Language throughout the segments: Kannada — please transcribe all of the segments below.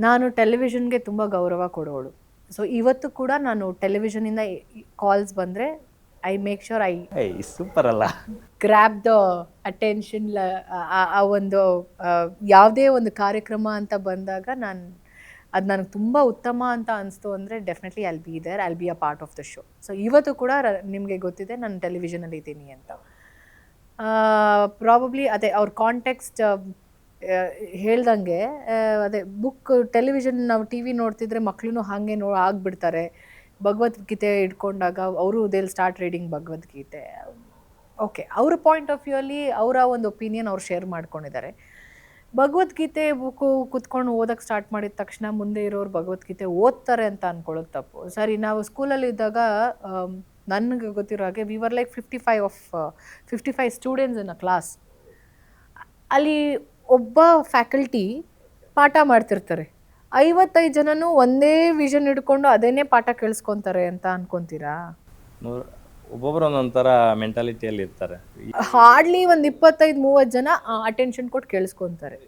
ನಾನು ಟೆಲಿವಿಷನ್ಗೆ ತುಂಬ ಗೌರವ ಕೊಡೋಳು. ಸೊ ಇವತ್ತು ಕೂಡ ನಾನು ಟೆಲಿವಿಷನಿಂದ ಕಾಲ್ಸ್ ಬಂದರೆ ಐ ಮೇಕ್ ಶ್ಯೂರ್ ಐ ಏಯ್ ಸೂಪರ್ ಅಲ್ಲ. Grab the attention. ಆ ಒಂದು ಯಾವುದೇ ಒಂದು ಕಾರ್ಯಕ್ರಮ ಅಂತ ಬಂದಾಗ ಅದು ನನಗೆ ತುಂಬ ಉತ್ತಮ ಅಂತ ಅನಿಸ್ತು ಅಂದರೆ definitely I'll be there, I'll be a part of the show. So ಇವತ್ತು ಕೂಡ ನಿಮಗೆ ಗೊತ್ತಿದೆ ನಾನು ಟೆಲಿವಿಷನಲ್ಲಿ ಇದ್ದೀನಿ ಅಂತ. ಪ್ರಾಬಬ್ಲಿ ಅದೇ ಅವ್ರ ಕಾಂಟೆಕ್ಸ್ಟ್ ಹೇಳ್ದಂಗೆ ಅದೇ ಬುಕ್ ಟೆಲಿವಿಷನ್ ನಾವು ಟಿ ವಿ ನೋಡ್ತಿದ್ರೆ ಮಕ್ಕಳು ಹಾಗೆ ಆಗಿಬಿಡ್ತಾರೆ. ಭಗವದ್ಗೀತೆ ಇಟ್ಕೊಂಡಾಗ ಅವರು they'll start reading Bhagavad Gita. Okay, ಅವ್ರ ಪಾಯಿಂಟ್ ಆಫ್ ವ್ಯೂ ಅಲ್ಲಿ ಅವರ ಒಂದು ಒಪಿನಿಯನ್ ಅವ್ರು ಶೇರ್ ಮಾಡ್ಕೊಂಡಿದ್ದಾರೆ. ಭಗವದ್ಗೀತೆ ಬುಕ್ಕು ಕುತ್ಕೊಂಡು ಓದೋಕ್ಕೆ ಸ್ಟಾರ್ಟ್ ಮಾಡಿದ ತಕ್ಷಣ ಮುಂದೆ ಇರೋರು ಭಗವದ್ಗೀತೆ ಓದ್ತಾರೆ ಅಂತ ಅಂದ್ಕೊಳ್ಳೋದು ತಪ್ಪು. ಸರಿ, ನಾವು ಸ್ಕೂಲಲ್ಲಿ ಇದ್ದಾಗ ನನಗೆ ಗೊತ್ತಿರೋ ಹಾಗೆ we were like 55 students in a class. ಅಲ್ಲಿ ಒಬ್ಬ ಫ್ಯಾಕಲ್ಟಿ ಪಾಠ ಮಾಡ್ತಿರ್ತಾರೆ, 55 ಜನನೂ ಒಂದೇ ವಿಷನ್ ಹಿಡ್ಕೊಂಡು ಅದೇನೇ ಪಾಠ ಕೇಳಿಸ್ಕೊತಾರೆ ಅಂತ ಅನ್ಕೊತೀರಾ? ಒಬ್ಬೊಬ್ರು ಒಂದೊಂಥರ ಮೆಂಟಾಲಿಟಿಯಲ್ಲಿ ಇರ್ತಾರೆ. ಹಾರ್ಡ್ಲಿ ಒಂದು 25-30 ಜನ ಅಟೆನ್ಷನ್ ಕೊಟ್ಟು ಕೇಳಿಸ್ಕೊತಾರೆ.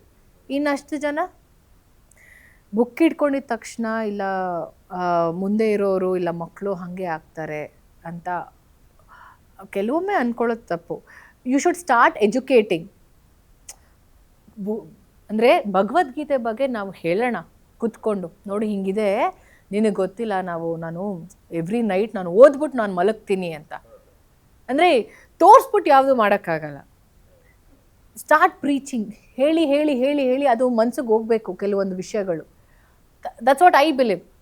ಇನ್ನಷ್ಟು ಜನ ಬುಕ್ ಇಟ್ಕೊಂಡಿದ ತಕ್ಷಣ ಇಲ್ಲ ಮುಂದೆ ಇರೋರು ಇಲ್ಲ ಮಕ್ಕಳು ಹಾಗೆ ಆಗ್ತಾರೆ ಅಂತ ಕೆಲವೊಮ್ಮೆ ಅಂದ್ಕೊಳ್ಳೋದು ತಪ್ಪು. You should start educating. ಅಂದರೆ ಭಗವದ್ಗೀತೆ ಬಗ್ಗೆ ನಾವು ಹೇಳೋಣ ಕುತ್ಕೊಂಡು, ನೋಡಿ ಹಿಂಗಿದೆ, ನಿನಗೆ ಗೊತ್ತಿಲ್ಲ, ನಾನು ಎವ್ರಿ ನೈಟ್ ನಾನು ಓದ್ಬಿಟ್ಟು ನಾನು ಮಲಗ್ತೀನಿ ಅಂತ. ಅಂದರೆ ತೋರಿಸ್ಬಿಟ್ಟು ಯಾವುದು ಮಾಡೋಕ್ಕಾಗಲ್ಲ. Start preaching. ಹೇಳಿ ಹೇಳಿ ಹೇಳಿ ಹೇಳಿ ಅದು ಮನ್ಸಿಗೆ ಹೋಗಬೇಕು ಕೆಲವೊಂದು ವಿಷಯಗಳು. That's what I believe.